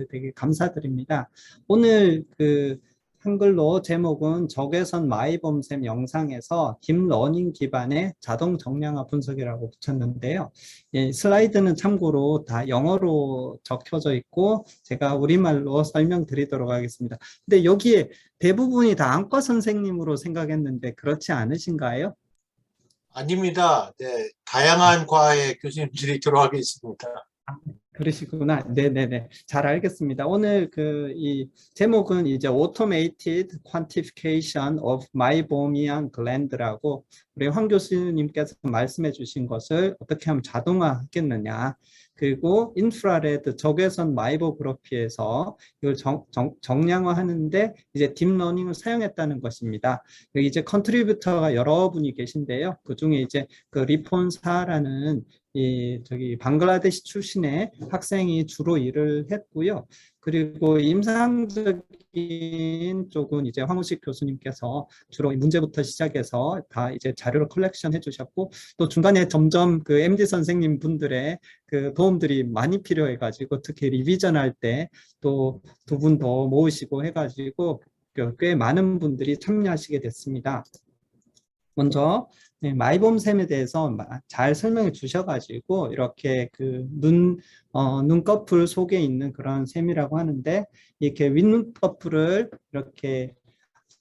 주셨는데 되게 감사드립니다. 오늘 한글로 제목은 적외선 마이봄샘 영상에서 딥러닝 기반의 자동 정량화 분석이라고 붙였는데요. 예, 슬라이드는 참고로 다 영어로 적혀져 있고 제가 우리말로 설명드리도록 하겠습니다. 근데 여기에 대부분이 다 안과 선생님으로 생각했는데 그렇지 않으신가요? 아닙니다. 네, 다양한 과의 교수님들이 들어와 계십니다. 그러시구나. 네네네. 잘 알겠습니다. 오늘 이 제목은 이제 Automated Quantification of Meibomian Gland라고 우리 황 교수님께서 말씀해 주신 것을 어떻게 하면 자동화하겠느냐. 그리고 인프라레드 적외선 마이보그래피에서 이걸 정량화하는데 이제 딥러닝을 사용했다는 것입니다. 여기 이제 컨트리뷰터가 여러분이 계신데요. 그 중에 이제 리폰사라는 저기 방글라데시 출신의 학생이 주로 일을 했고요. 그리고 임상적인 쪽은 이제 황우식 교수님께서 주로 문제부터 시작해서 다 이제 자료를 컬렉션 해주셨고, 또 중간에 점점 MD 선생님 분들의 도움들이 많이 필요해가지고, 특히 리비전 할 때 또 두 분 더 모으시고 해가지고 꽤 많은 분들이 참여하시게 됐습니다. 먼저 마이봄샘에 대해서 잘 설명해 주셔가지고 이렇게 눈꺼풀 속에 있는 그런 샘이라고 하는데, 이렇게 윗눈꺼풀을 이렇게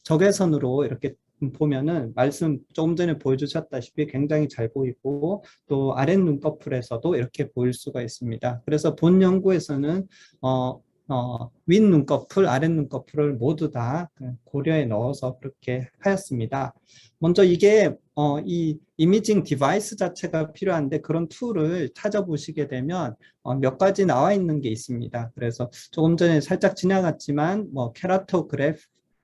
적외선으로 이렇게 보면은 말씀 조금 전에 보여주셨다시피 굉장히 잘 보이고, 또 아랫 눈꺼풀에서도 이렇게 보일 수가 있습니다. 그래서 본 연구에서는 윗 눈꺼풀, 아랫 눈꺼풀을 모두 다 고려에 넣어서 그렇게 하였습니다. 먼저 이게 이 이미징 디바이스 자체가 필요한데, 그런 툴을 찾아보시게 되면 몇 가지 나와 있는 게 있습니다. 그래서 조금 전에 살짝 지나갔지만 케라토그래프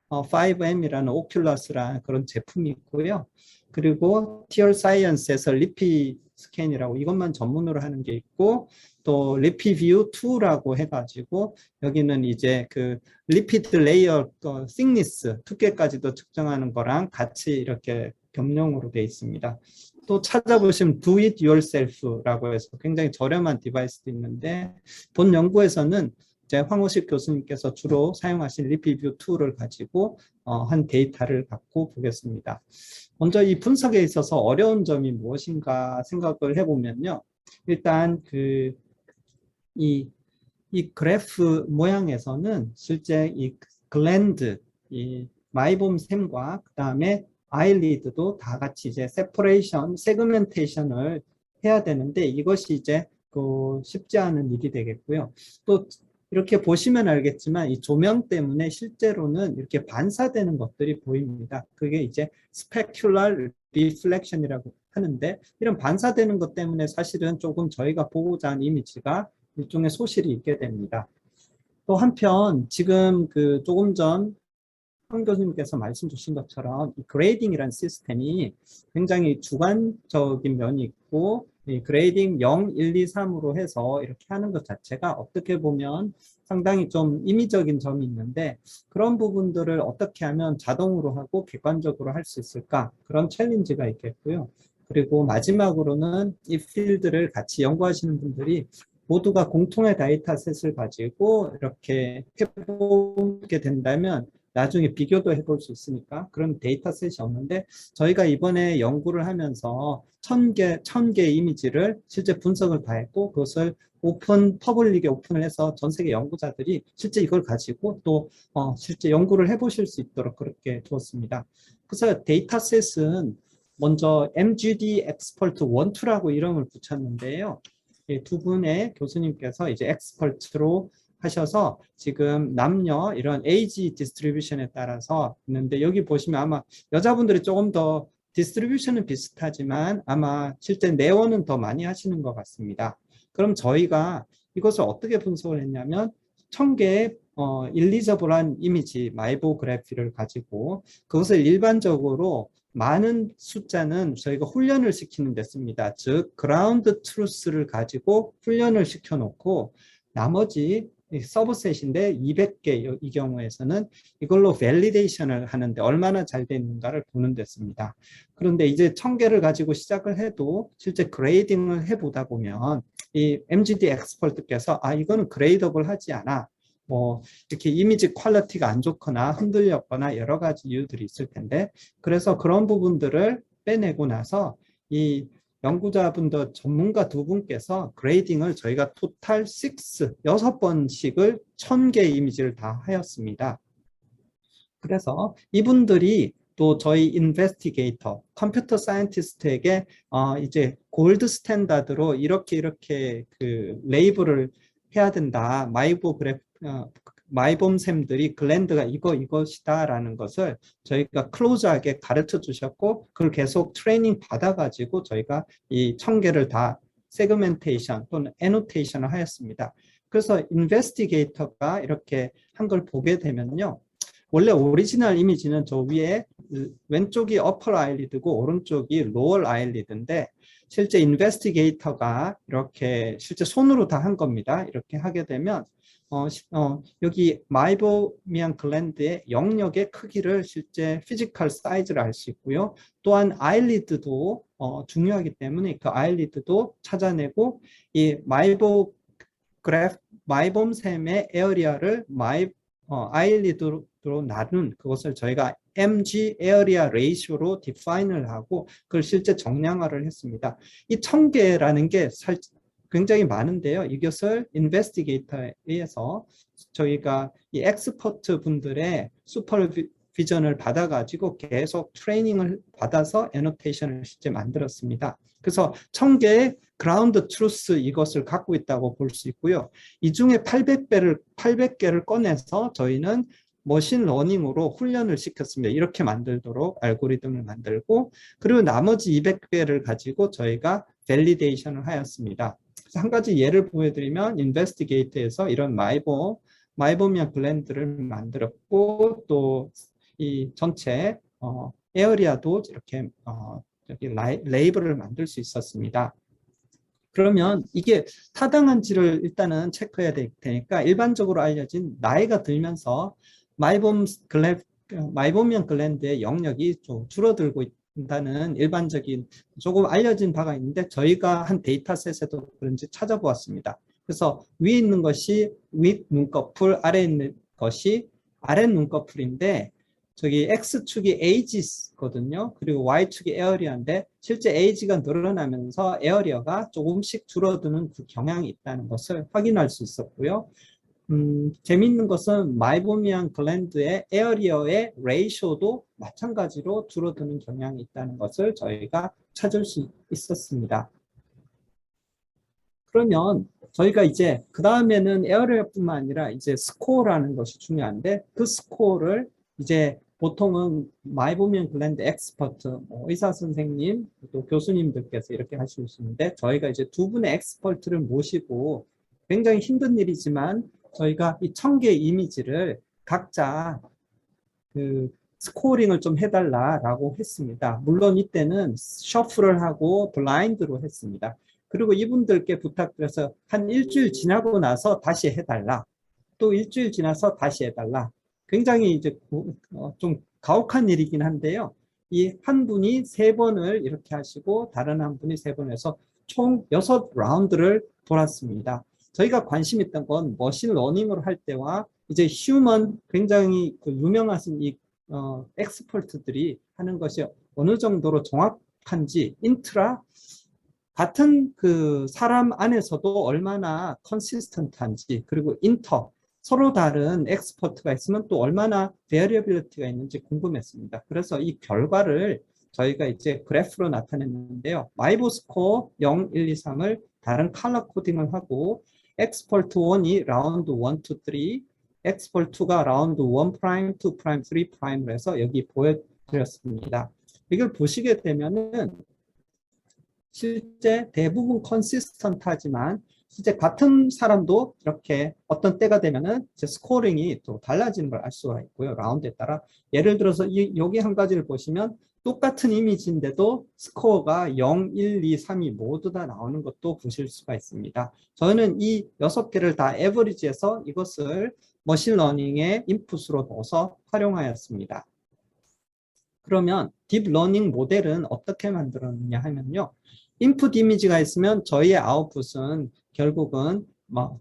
5M이라는 오큘러스라는 그런 제품이 있고요. 그리고 티얼 사이언스에서 리피 스캔이라고 이것만 전문으로 하는 게 있고, 또 리피뷰 2라고 해가지고 여기는 이제 리피드 레이어 thickness 두께까지도 측정하는 거랑 같이 이렇게 겸용으로 되어 있습니다. 또 찾아보시면 do it yourself라고 해서 굉장히 저렴한 디바이스도 있는데, 본 연구에서는 이제 황우식 교수님께서 주로 사용하신 리피뷰 2를 가지고 한 데이터를 갖고 보겠습니다. 먼저 이 분석에 있어서 어려운 점이 무엇인가 생각을 해보면요. 일단 이 그래프 모양에서는 실제 이 글랜드, 이 마이봄샘과 그 다음에 아이리드도 다 같이 이제 세퍼레이션, 세그멘테이션을 해야 되는데, 이것이 이제 쉽지 않은 일이 되겠고요. 또 이렇게 보시면 알겠지만 이 조명 때문에 실제로는 이렇게 반사되는 것들이 보입니다. 그게 이제 스페큘러 리플렉션이라고 하는데, 이런 반사되는 것 때문에 사실은 조금 저희가 보고자 하는 이미지가 일종의 소실이 있게 됩니다. 또 한편 지금 조금 전 황 교수님께서 말씀 주신 것처럼 이 그레이딩이라는 시스템이 굉장히 주관적인 면이 있고, 이 그레이딩 0, 1, 2, 3으로 해서 이렇게 하는 것 자체가 어떻게 보면 상당히 좀 임의적인 점이 있는데, 그런 부분들을 어떻게 하면 자동으로 하고 객관적으로 할 수 있을까, 그런 챌린지가 있겠고요. 그리고 마지막으로는 이 필드를 같이 연구하시는 분들이 모두가 공통의 데이터셋을 가지고 이렇게 해보게 된다면 나중에 비교도 해볼 수 있으니까 그런 데이터셋이 없는데, 저희가 이번에 연구를 하면서 1000개 이미지를 실제 분석을 다 했고, 그것을 퍼블릭에 오픈을 해서 전 세계 연구자들이 실제 이걸 가지고 또 실제 연구를 해보실 수 있도록 그렇게 두었습니다. 그래서 데이터셋은 먼저 MGD 엑스퍼트 1, 2라고 이름을 붙였는데요. 두 분의 교수님께서 이제 엑스퍼트로 하셔서 지금 남녀 이런 에이지 디스트리뷰션에 따라서 있는데, 여기 보시면 아마 여자분들이 조금 더 디스트리뷰션은 비슷하지만 아마 실제 내원은 더 많이 하시는 것 같습니다. 그럼 저희가 이것을 어떻게 분석을 했냐면 1000개의 일리저블한 이미지 마이보그래피를 가지고 그것을 일반적으로 많은 숫자는 저희가 훈련을 시키는 데 씁니다. 즉 그라운드 트루스를 가지고 훈련을 시켜 놓고, 나머지 서브셋인데 200개 이 경우에서는 이걸로 밸리데이션을 하는데 얼마나 잘 됐는가를 보는 데 씁니다. 그런데 이제 1000개를 가지고 시작을 해도 실제 그레이딩을 해보다 보면 이 MGD 엑스퍼트께서 이거는 그레이더블 하지 않아, 뭐 이렇게 이미지 퀄리티가 안 좋거나 흔들렸거나 여러 가지 이유들이 있을 텐데, 그래서 그런 부분들을 빼내고 나서 이 연구자분들 전문가 두 분께서 그레이딩을 저희가 토탈 6번씩을 1000개 이미지를 다 하였습니다. 그래서 이분들이 또 저희 인베스티게이터, 컴퓨터 사이언티스트에게 이제 골드 스탠다드로 이렇게 그 레이블을 해야 된다. 마이봄샘들이 글랜드가 이것이다라는 것을 저희가 클로즈하게 가르쳐 주셨고, 그걸 계속 트레이닝 받아가지고 저희가 이 1000개를 다 세그멘테이션 또는 애노테이션을 하였습니다. 그래서 인베스티게이터가 이렇게 한 걸 보게 되면요. 원래 오리지널 이미지는 저 위에 왼쪽이 어퍼 아이리드고 오른쪽이 로어 아이리드인데, 실제 인베스티게이터가 이렇게 실제 손으로 다 한 겁니다. 이렇게 하게 되면 여기 마이보미안 글랜드의 영역의 크기를 실제 피지컬 사이즈를 알 수 있고요. 또한 아이리드도 중요하기 때문에 그 아이리드도 찾아내고, 이 마이봄샘의 에어리아를 아이리드로 나눈 그것을 저희가 mg 에어리아 레이쇼로 디파인을 하고 그걸 실제 정량화를 했습니다. 이 1000개라는 게 굉장히 많은데요. 이것을 인베스티게이터에 의해서 저희가 이 엑스퍼트 분들의 슈퍼비전을 받아가지고 계속 트레이닝을 받아서 애노테이션을 실제 만들었습니다. 그래서 1000개의 그라운드 트루스 이것을 갖고 있다고 볼 수 있고요. 이 중에 800개를 꺼내서 저희는 머신러닝으로 훈련을 시켰습니다. 이렇게 만들도록 알고리즘을 만들고, 그리고 나머지 200개를 가지고 저희가 밸리데이션을 하였습니다. 그래서 한 가지 예를 보여드리면 인베스티게이트에서 이런 마이보미안 글랜드를 만들었고, 또 이 전체 에어리아도 이렇게 여기 레이블을 만들 수 있었습니다. 그러면 이게 타당한지를 일단은 체크해야 되니까 일반적으로 알려진 나이가 들면서 마이보미안 글랜드의 영역이 좀 줄어들고 있다는 일반적인 조금 알려진 바가 있는데, 저희가 한 데이터셋에도 그런지 찾아보았습니다. 그래서 위에 있는 것이 윗 눈꺼풀, 아래에 있는 것이 아랫 눈꺼풀인데, 저기 X축이 age거든요. 그리고 Y축이 에어리어인데, 실제 age가 늘어나면서 에어리어가 조금씩 줄어드는 그 경향이 있다는 것을 확인할 수 있었고요. 재미있는 것은 마이보미안 글랜드의 에어리어의 레이쇼도 마찬가지로 줄어드는 경향이 있다는 것을 저희가 찾을 수 있었습니다. 그러면 저희가 이제 그 다음에는 에어리어뿐만 아니라 이제 스코어라는 것이 중요한데, 그 스코어를 이제 보통은 마이보미안 글랜드 엑스퍼트, 의사 선생님, 또 교수님들께서 이렇게 하실 수 있는데, 저희가 이제 두 분의 엑스퍼트를 모시고 굉장히 힘든 일이지만 저희가 이 1000개 이미지를 각자 그 스코어링을 좀 해달라라고 했습니다. 물론 이때는 셔플을 하고 블라인드로 했습니다. 그리고 이분들께 부탁드려서 한 일주일 지나고 나서 다시 해달라. 또 일주일 지나서 다시 해달라. 굉장히 이제 좀 가혹한 일이긴 한데요. 이 한 분이 3번을 이렇게 하시고 다른 한 분이 3번 해서 총 6라운드를 돌았습니다. 저희가 관심 있던 건 머신러닝으로 할 때와 이제 휴먼 굉장히 그 유명하신 이 엑스퍼트들이 하는 것이 어느 정도로 정확한지, 인트라 같은 그 사람 안에서도 얼마나 컨시스턴트한지, 그리고 인터 서로 다른 엑스퍼트가 있으면 또 얼마나 베리어빌리티가 있는지 궁금했습니다. 그래서 이 결과를 저희가 이제 그래프로 나타냈는데요. 마이보 스코어 0, 1, 2, 3을 다른 컬러 코딩을 하고, 엑스퍼트 1이 라운드 1, 2, 3, 엑스퍼트 2가 라운드 1 프라임, 2 프라임, 3 프라임을 해서 여기 보여드렸습니다. 이걸 보시게 되면은 실제 대부분 컨시스턴트하지만 실제 같은 사람도 이렇게 어떤 때가 되면은 이제 스코어링이 또 달라지는 걸 알 수가 있고요. 라운드에 따라. 예를 들어서 여기 한 가지를 보시면 똑같은 이미지인데도 스코어가 0, 1, 2, 3이 모두 다 나오는 것도 보실 수가 있습니다. 저는 이 6개를 다 에버리지해서 이것을 머신러닝의 인풋으로 넣어서 활용하였습니다. 그러면 딥러닝 모델은 어떻게 만들었느냐 하면요. 인풋 이미지가 있으면 저희의 아웃풋은 결국은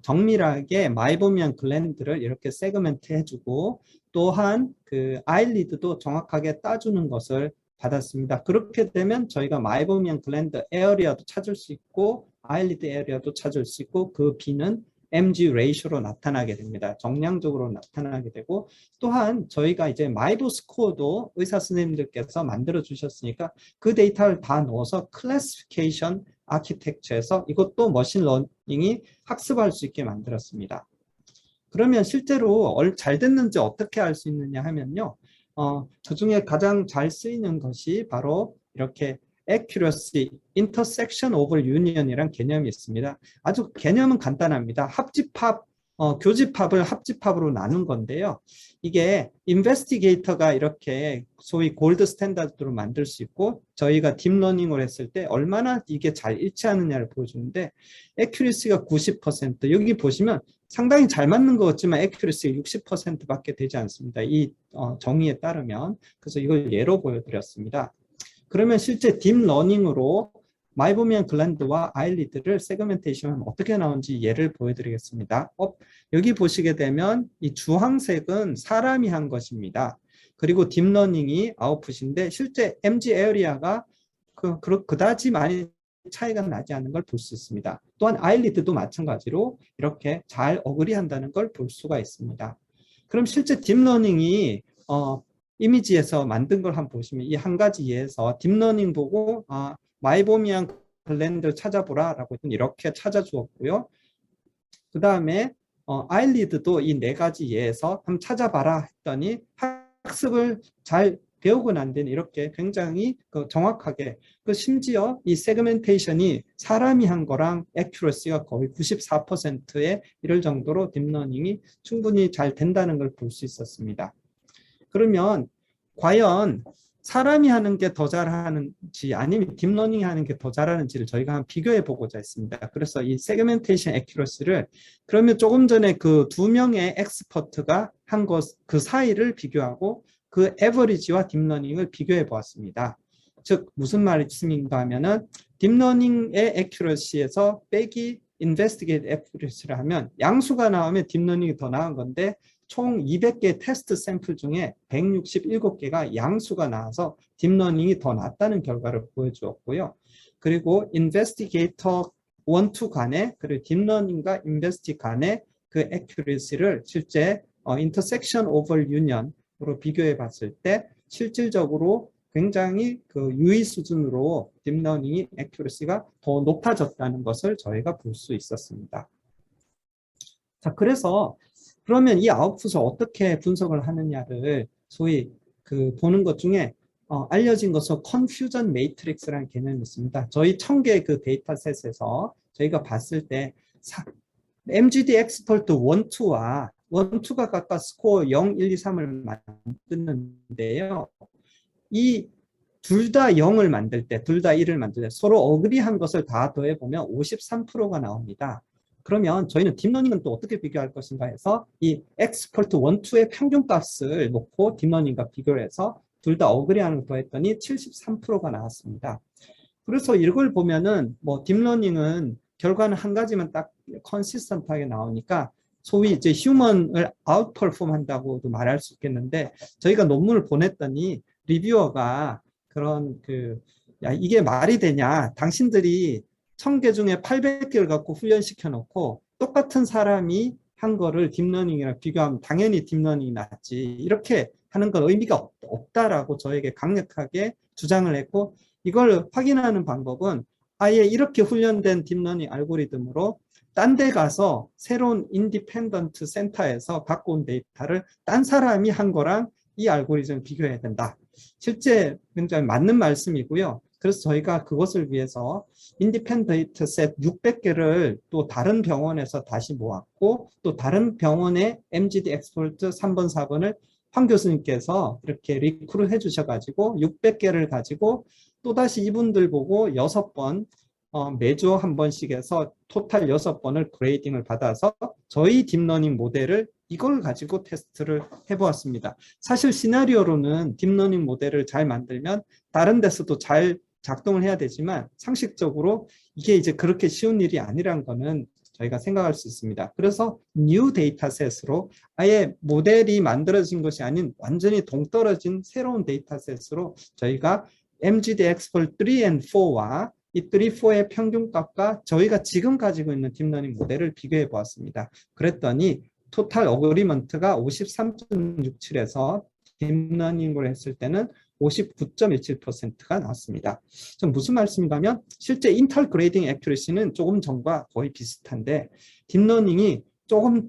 정밀하게 마이보미안 글랜드를 이렇게 세그멘트 해주고 또한 그 아일리드도 정확하게 따주는 것을 받았습니다. 그렇게 되면 저희가 마이보미안 글랜드 에어리아도 찾을 수 있고 아일리드 에어리아도 찾을 수 있고 그 B는 MG 레이쇼로 나타나게 됩니다. 정량적으로 나타나게 되고 또한 저희가 이제 마이보 스코어도 의사 선생님들께서 만들어 주셨으니까 그 데이터를 다 넣어서 클래시피케이션 아키텍처에서 이것도 머신러닝이 학습할 수 있게 만들었습니다. 그러면 실제로 잘 됐는지 어떻게 알 수 있느냐 하면요. 그 중에 가장 잘 쓰이는 것이 바로 이렇게 accuracy, intersection over union이란 개념이 있습니다. 아주 개념은 간단합니다. 합집합, 교집합을 합집합으로 나눈 건데요. 이게 인베스티게이터가 이렇게 소위 골드 스탠다드로 만들 수 있고 저희가 딥러닝을 했을 때 얼마나 이게 잘 일치하느냐를 보여주는데 accuracy가 90%, 여기 보시면 상당히 잘 맞는 것 같지만 accuracy가 60%밖에 되지 않습니다. 이 정의에 따르면. 그래서 이걸 예로 보여드렸습니다. 그러면 실제 딥러닝으로 마이보미안 글랜드와 아일리드를 세그멘테이션하면 어떻게 나오는지 예를 보여드리겠습니다. 여기 보시게 되면 이 주황색은 사람이 한 것입니다. 그리고 딥러닝이 아웃풋인데 실제 MG 에어리아가 그다지 많이 차이가 나지 않는 걸 볼 수 있습니다. 또한 아일리드도 마찬가지로 이렇게 잘 어그리한다는 걸 볼 수가 있습니다. 그럼 실제 딥러닝이 이미지에서 만든 걸 한번 보시면 이 한 가지 예에서 딥러닝 보고 마이보미안 글랜드를 찾아보라 라고 했더니 이렇게 찾아주었고요. 그 다음에 아일리드도 이 네 가지 예에서 한번 찾아봐라 했더니 학습을 잘 배우고 난 뒤는 이렇게 굉장히 정확하게 심지어 이 세그멘테이션이 사람이 한 거랑 액큐러시가 거의 94%에 이를 정도로 딥러닝이 충분히 잘 된다는 걸 볼 수 있었습니다. 그러면 과연 사람이 하는 게 더 잘하는지 아니면 딥러닝이 하는 게 더 잘하는지를 저희가 한번 비교해 보고자 했습니다. 그래서 이 세그멘테이션 액큐러시를 그러면 조금 전에 그 두 명의 엑스퍼트가 한 것 그 사이를 비교하고 그 에버리지와 딥러닝을 비교해 보았습니다. 즉 무슨 말씀인가 하면은 딥러닝의 액큐러시에서 빼기 인베스티게이트 액큐러시를 하면 양수가 나오면 딥러닝이 더 나은 건데 총 200개 테스트 샘플 중에 167개가 양수가 나와서 딥러닝이 더 낫다는 결과를 보여주었고요. 그리고 인베스티게이터 1, 2 간에 그리고 딥러닝과 인베스티 간의 그 액큐러시를 실제 인터섹션 오버 유니언으로 비교해 봤을 때 실질적으로 굉장히 그 유의 수준으로 딥러닝이 액큐러시가 더 높아졌다는 것을 저희가 볼 수 있었습니다. 자, 그래서 그러면 이 아웃풋을 어떻게 분석을 하느냐를 소위 보는 것 중에 알려진 것은 컨퓨전 매트릭스라는 개념이 있습니다. 저희 1000개 그 데이터셋에서 저희가 봤을 때 MGD 엑스퍼트 1, 2와 1, 2가 각각 스코어 0, 1, 2, 3을 만드는데요. 이 둘 다 0을 만들 때, 둘 다 1을 만들 때 서로 어그리한 것을 다 더해보면 53%가 나옵니다. 그러면 저희는 딥러닝은 또 어떻게 비교할 것인가 해서 이 엑스퍼트 1, 2의 평균값을 놓고 딥러닝과 비교를 해서 둘 다 어그리하는 걸 더했더니 73%가 나왔습니다. 그래서 이걸 보면은 뭐 딥러닝은 결과는 한 가지만 딱 컨시스턴트하게 나오니까 소위 이제 휴먼을 아웃퍼폼 한다고도 말할 수 있겠는데 저희가 논문을 보냈더니 리뷰어가 그런 야, 이게 말이 되냐? 당신들이 1000개 중에 800개를 갖고 훈련시켜 놓고 똑같은 사람이 한 거를 딥러닝이랑 비교하면 당연히 딥러닝이 낫지. 이렇게 하는 건 의미가 없다라고 저에게 강력하게 주장을 했고 이걸 확인하는 방법은 아예 이렇게 훈련된 딥러닝 알고리즘으로 딴 데 가서 새로운 인디펜던트 센터에서 갖고 온 데이터를 딴 사람이 한 거랑 이 알고리즘을 비교해야 된다. 실제 굉장히 맞는 말씀이고요. 그래서 저희가 그것을 위해서 인디펜던트 셋 600개를 또 다른 병원에서 다시 모았고 또 다른 병원의 MGD 엑스퍼트 3번, 4번을 황 교수님께서 이렇게 리크루 해주셔가지고 600개를 가지고 또다시 이분들 보고 6번 매주 한 번씩 해서 토탈 6번을 그레이딩을 받아서 저희 딥러닝 모델을 이걸 가지고 테스트를 해보았습니다. 사실 시나리오로는 딥러닝 모델을 잘 만들면 다른 데서도 잘 작동을 해야 되지만 상식적으로 이게 이제 그렇게 쉬운 일이 아니란 거는 저희가 생각할 수 있습니다. 그래서 new 데이터셋으로 아예 모델이 만들어진 것이 아닌 완전히 동떨어진 새로운 데이터셋으로 저희가 MGD Expert 3 and 4와 이 3, 4의 평균값과 저희가 지금 가지고 있는 딥러닝 모델을 비교해 보았습니다. 그랬더니 토탈 어그리먼트가 53.67에서 딥러닝을 했을 때는 59.17%가 나왔습니다. 무슨 말씀이냐면 실제 인터 그레이딩 액큐레시는 조금 전과 거의 비슷한데 딥러닝이 조금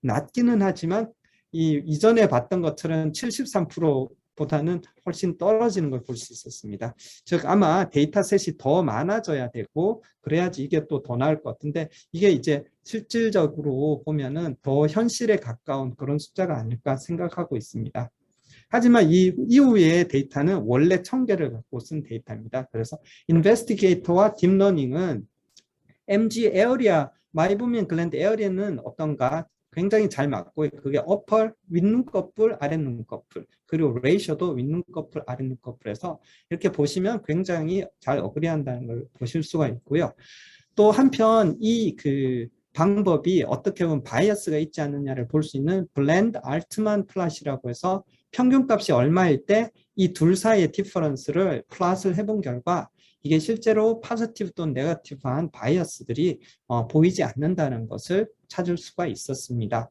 낮기는 하지만 이전에 봤던 것처럼 73%보다는 훨씬 떨어지는 걸 볼 수 있었습니다. 즉 아마 데이터셋이 더 많아져야 되고 그래야지 이게 또 더 나을 것 같은데 이게 이제 실질적으로 보면은 더 현실에 가까운 그런 숫자가 아닐까 생각하고 있습니다. 하지만 이 이후의 데이터는 원래 1000개를 갖고 쓴 데이터입니다. 그래서 인베스티게이터와 딥러닝은 MG 에어리아, 마이보미안 글랜드 에어리아는 어떤가 굉장히 잘 맞고 그게 어펄, 윗눈꺼풀, 아랫눈꺼풀 그리고 레이셔도 윗눈꺼풀, 아랫눈꺼풀에서 이렇게 보시면 굉장히 잘 어그리한다는 걸 보실 수가 있고요. 또 한편 이 방법이 어떻게 보면 바이어스가 있지 않느냐를 볼 수 있는 블렌드 알트만 플롯이라고 해서 평균값이 얼마일 때 이 둘 사이의 디퍼런스를 플롯을 해본 결과 이게 실제로 포지티브 또는 네거티브한 바이어스들이 보이지 않는다는 것을 찾을 수가 있었습니다.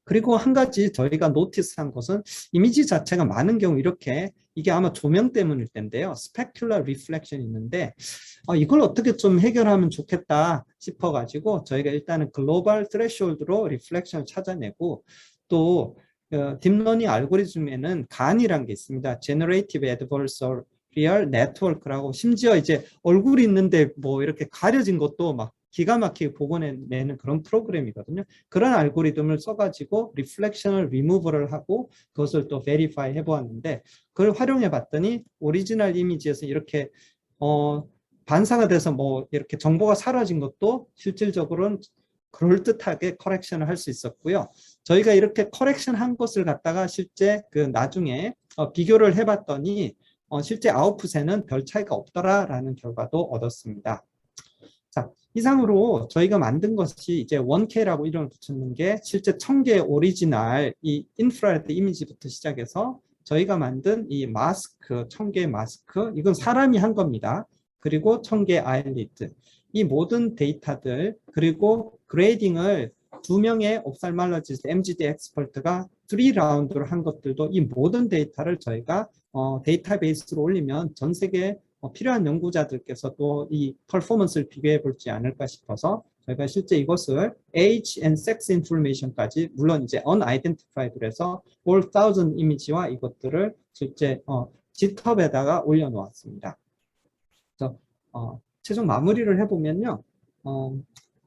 그리고 한 가지 저희가 노티스한 것은 이미지 자체가 많은 경우 이렇게 이게 아마 조명 때문일 텐데요. 스페큘러 리플렉션이 있는데 이걸 어떻게 좀 해결하면 좋겠다 싶어가지고 저희가 일단은 글로벌 스레시홀드로 리플렉션을 찾아내고 또 딥러닝 알고리즘에는 간이라는 게 있습니다. Generative Adversarial Network라고 심지어 이제 얼굴이 있는데 뭐 이렇게 가려진 것도 막 기가 막히게 복원해내는 그런 프로그램이거든요. 그런 알고리즘을 써가지고 리플렉션을 리무버를 하고 그것을 또 베리파이 해보았는데 그걸 활용해 봤더니 오리지널 이미지에서 이렇게 반사가 돼서 뭐 이렇게 정보가 사라진 것도 실질적으로는 그럴듯하게 커렉션을 할 수 있었고요. 저희가 이렇게 커렉션 한 것을 갖다가 실제 나중에 비교를 해봤더니 실제 아웃풋에는 별 차이가 없더라라는 결과도 얻었습니다. 자, 이상으로 저희가 만든 것이 이제 1K라고 이름을 붙였는 게 실제 1000개의 오리지널 이 인프라레드 이미지부터 시작해서 저희가 만든 이 마스크, 1000개의 마스크, 이건 사람이 한 겁니다. 그리고 1000개의 아이리드, 이 모든 데이터들, 그리고 그레이딩을 2명의 옵살말러지스트 MGD 엑스퍼트가 3라운드로 한 것들도 이 모든 데이터를 저희가 데이터베이스로 올리면 전 세계 필요한 연구자들께서 또 이 퍼포먼스를 비교해 볼지 않을까 싶어서 저희가 실제 이것을 age and sex information까지 물론 이제 unidentified로 해서 all 1000 이미지와 이것들을 실제 GitHub에다가 올려놓았습니다. 그래서 최종 마무리를 해보면요.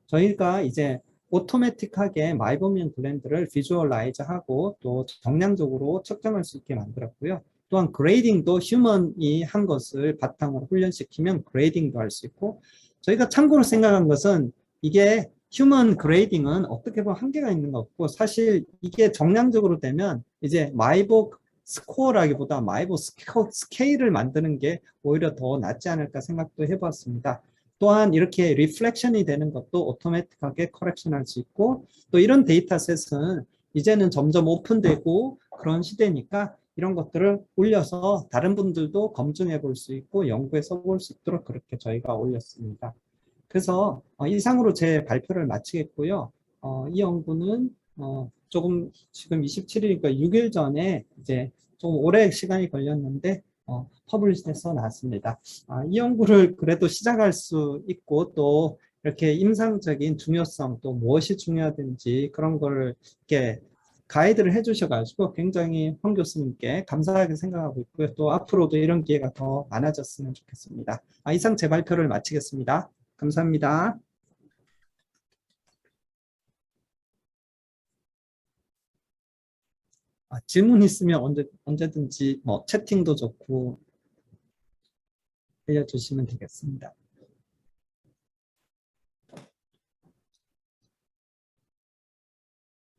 저희가 이제 오토매틱하게 마이보미안 블렌드를 비주얼라이즈하고 또 정량적으로 측정할 수 있게 만들었고요. 또한 그레이딩도 휴먼이 한 것을 바탕으로 훈련시키면 그레이딩도 할 수 있고 저희가 참고로 생각한 것은 이게 휴먼 그레이딩은 어떻게 보면 한계가 있는 것 같고 사실 이게 정량적으로 되면 이제 마이보 스코어라기보다 마이보 스케일을 만드는 게 오히려 더 낫지 않을까 생각도 해봤습니다. 또한 이렇게 리플렉션이 되는 것도 오토매틱하게 커렉션할 수 있고 또 이런 데이터셋은 이제는 점점 오픈되고 그런 시대니까 이런 것들을 올려서 다른 분들도 검증해 볼 수 있고 연구에 써볼 수 있도록 그렇게 저희가 올렸습니다. 그래서 이상으로 제 발표를 마치겠고요. 이 연구는 조금 지금 27일이니까 6일 전에 이제 좀 오래 시간이 걸렸는데 퍼블리시해서 나왔습니다. 이 연구를 그래도 시작할 수 있고 또 이렇게 임상적인 중요성 또 무엇이 중요하든지 그런 거를 이렇게 가이드를 해주셔가지고 굉장히 황 교수님께 감사하게 생각하고 있고요. 또 앞으로도 이런 기회가 더 많아졌으면 좋겠습니다. 이상 제 발표를 마치겠습니다. 감사합니다. 질문 있으면 언제든지 뭐 채팅도 좋고 알려주시면 되겠습니다.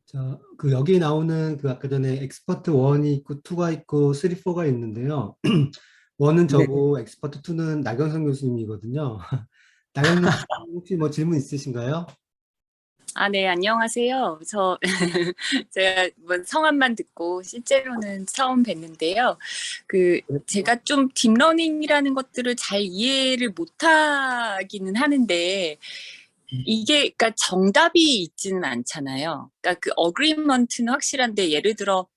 자, 여기 나오는 아까 전에 엑스퍼트 1이 있고 2가 있고 3, 4가 있는데요. 1은 저고 엑스퍼트 2는 나경선 교수님이거든요. 나경님 혹시 뭐 질문 있으신가요? 아, 네, 안녕하세요. 제가 뭐 성함만 듣고 실제로는 처음 뵀는데요. 제가 좀 딥러닝이라는 것들을 잘 이해를 못하기는 하는데, 그러니까 정답이 있지는 않잖아요. 그러니까 그 어그리먼트는 확실한데, 예를 들어,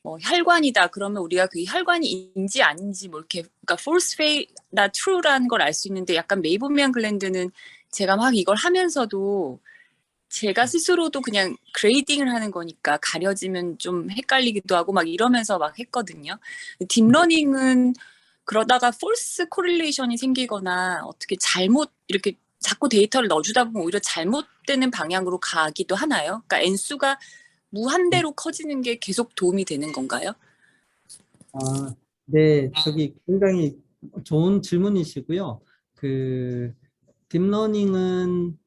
뭐 혈관이다 그러면 우리가 그 혈관이인지 아닌지 뭐 이렇게 그러니까 false fake나 true라는 걸 알 수 있는데 약간 메이보미안 글랜드는 제가 막 이걸 하면서도 제가 스스로도 그냥 그레이딩을 하는 거니까 가려지면 좀 헷갈리기도 하고 막 이러면서 막 했거든요. 딥러닝은 그러다가 false correlation이 생기거나 어떻게 잘못 이렇게 자꾸 데이터를 넣어주다 보면 오히려 잘못되는 방향으로 가기도 하나요? 그러니까 n수가 무한대로 커지는 게 계속 도움이 되는 건가요? 아, 네, 저기 굉장히 좋은 질문이시고요. 딥러닝은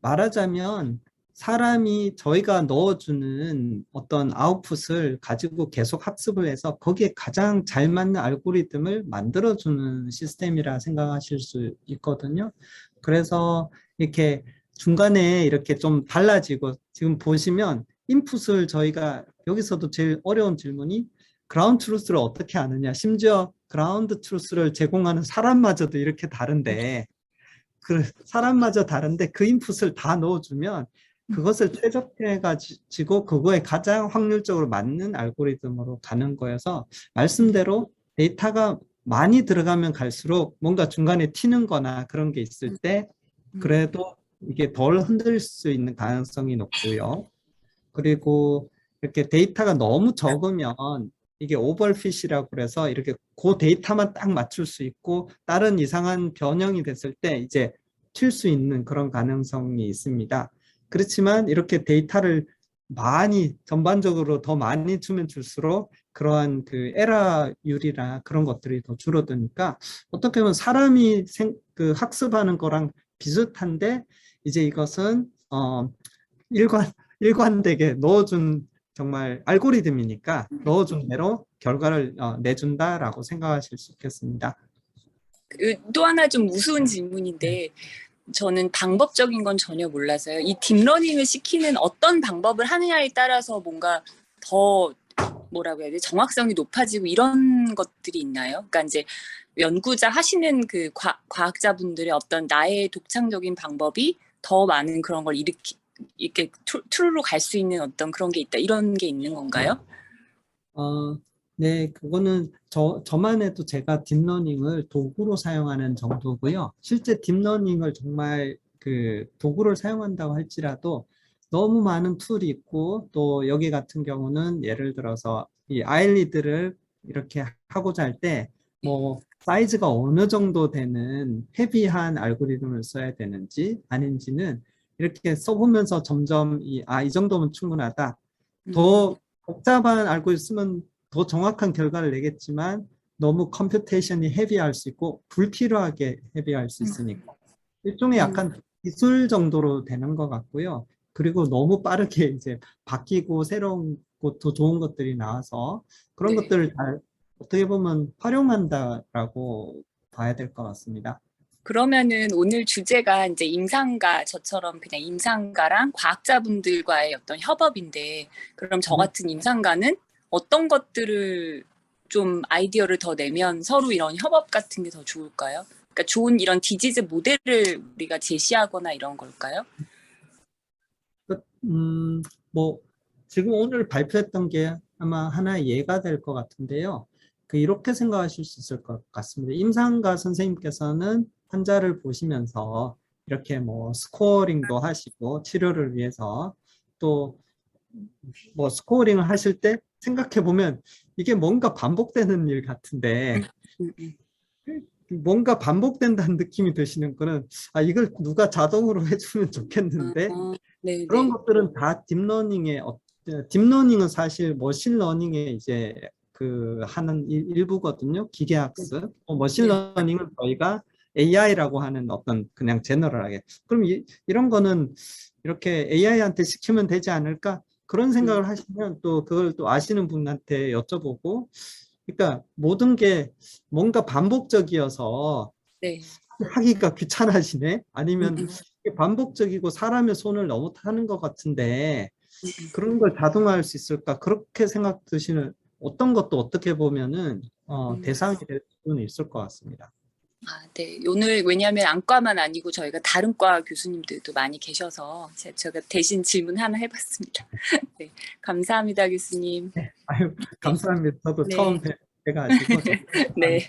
말하자면 사람이 저희가 넣어주는 어떤 아웃풋을 가지고 계속 학습을 해서 거기에 가장 잘 맞는 알고리즘을 만들어주는 시스템이라 생각하실 수 있거든요. 그래서 이렇게 중간에 이렇게 좀 달라지고 지금 보시면 인풋을 저희가 여기서도 제일 어려운 질문이 그라운드 트루스를 어떻게 아느냐. 심지어 그라운드 트루스를 제공하는 사람마저도 이렇게 다른데 사람마저 다른데 그 인풋을 다 넣어주면 그것을 최적화해 가지고 그거에 가장 확률적으로 맞는 알고리즘으로 가는 거여서 말씀대로 데이터가 많이 들어가면 갈수록 뭔가 중간에 튀는 거나 그런 게 있을 때 그래도 이게 덜 흔들릴 수 있는 가능성이 높고요. 그리고 이렇게 데이터가 너무 적으면 이게 오버핏이라고 그래서 이렇게 그 데이터만 딱 맞출 수 있고 다른 이상한 변형이 됐을 때 이제 튈 수 있는 그런 가능성이 있습니다. 그렇지만 이렇게 데이터를 많이 전반적으로 더 많이 주면 줄수록 그러한 그 에러율이나 그런 것들이 더 줄어드니까 어떻게 보면 사람이 학습하는 거랑 비슷한데 이제 이것은 일관되게 넣어준 정말 알고리즘이니까 넣어준 대로 결과를 내준다라고 생각하실 수 있겠습니다. 또 하나 좀 우스운 질문인데 저는 방법적인 건 전혀 몰라서요. 이 딥러닝을 시키는 어떤 방법을 하느냐에 따라서 뭔가 더 뭐라고 해야 돼? 정확성이 높아지고 이런 것들이 있나요? 그러니까 이제 연구자 하시는 그 과학자분들의 어떤 나의 독창적인 방법이 더 많은 그런 걸 이렇게 트루로 갈 수 있는 어떤 그런 게 있다. 이런 게 있는 건가요? 네, 그거는 저만 해도 제가 딥러닝을 도구로 사용하는 정도고요. 실제 딥러닝을 정말 그 도구를 사용한다고 할지라도 너무 많은 툴이 있고 또 여기 같은 경우는 예를 들어서 이 아일리드를 이렇게 하고자 할 때 뭐 사이즈가 어느 정도 되는 헤비한 알고리즘을 써야 되는지 아닌지는 이렇게 써보면서 점점 이 정도면 충분하다. 더 복잡한 알고리즘 쓰면 더 정확한 결과를 내겠지만 너무 컴퓨테이션이 헤비할 수 있고 불필요하게 헤비할 수 있으니까 일종의 약간 기술 정도로 되는 것 같고요. 그리고 너무 빠르게 이제 바뀌고 새로운 더 좋은 것들이 나와서 그런 네. 것들을 잘 어떻게 보면 활용한다라고 봐야 될 것 같습니다. 그러면은 오늘 주제가 이제 임상가, 저처럼 그냥 임상가랑 과학자분들과의 어떤 협업인데, 그럼 저 같은 임상가는 어떤 것들을 좀 아이디어를 더 내면 서로 이런 협업 같은 게 더 좋을까요? 그러니까 좋은 이런 디지즈 모델을 우리가 제시하거나 이런 걸까요? 뭐 지금 오늘 발표했던 게 아마 하나의 예가 될 것 같은데요. 이렇게 생각하실 수 있을 것 같습니다. 임상가 선생님께서는 환자를 보시면서 이렇게 뭐 스코어링도 하시고 치료를 위해서 또 뭐 스코어링을 하실 때 생각해 보면 이게 뭔가 반복되는 일 같은데 뭔가 반복된다는 느낌이 드시는 거는 이걸 누가 자동으로 해주면 좋겠는데 네, 그런 네. 것들은 다 딥러닝은 사실 머신러닝의 이제 하는 일부거든요. 기계학습. 머신러닝은 저희가 AI라고 하는 어떤 그냥 제너럴하게. 그럼 이런 거는 이렇게 AI한테 시키면 되지 않을까? 그런 생각을 하시면 또 그걸 또 아시는 분한테 여쭤보고 그러니까 모든 게 뭔가 반복적이어서 네. 하기가 귀찮아지네? 아니면 이게 반복적이고 사람의 손을 너무 타는 것 같은데 그런 걸 자동화할 수 있을까? 그렇게 생각 드시는 어떤 것도 어떻게 보면은 대상이 될 수는 있을 것 같습니다. 아, 네. 오늘 왜냐하면 안과만 아니고 저희가 다른 과 교수님들도 많이 계셔서 제가 대신 질문 하나 해봤습니다. 네, 감사합니다, 교수님. 아유, 감사합니다. 저도 네. 처음 뵈가지고. 네.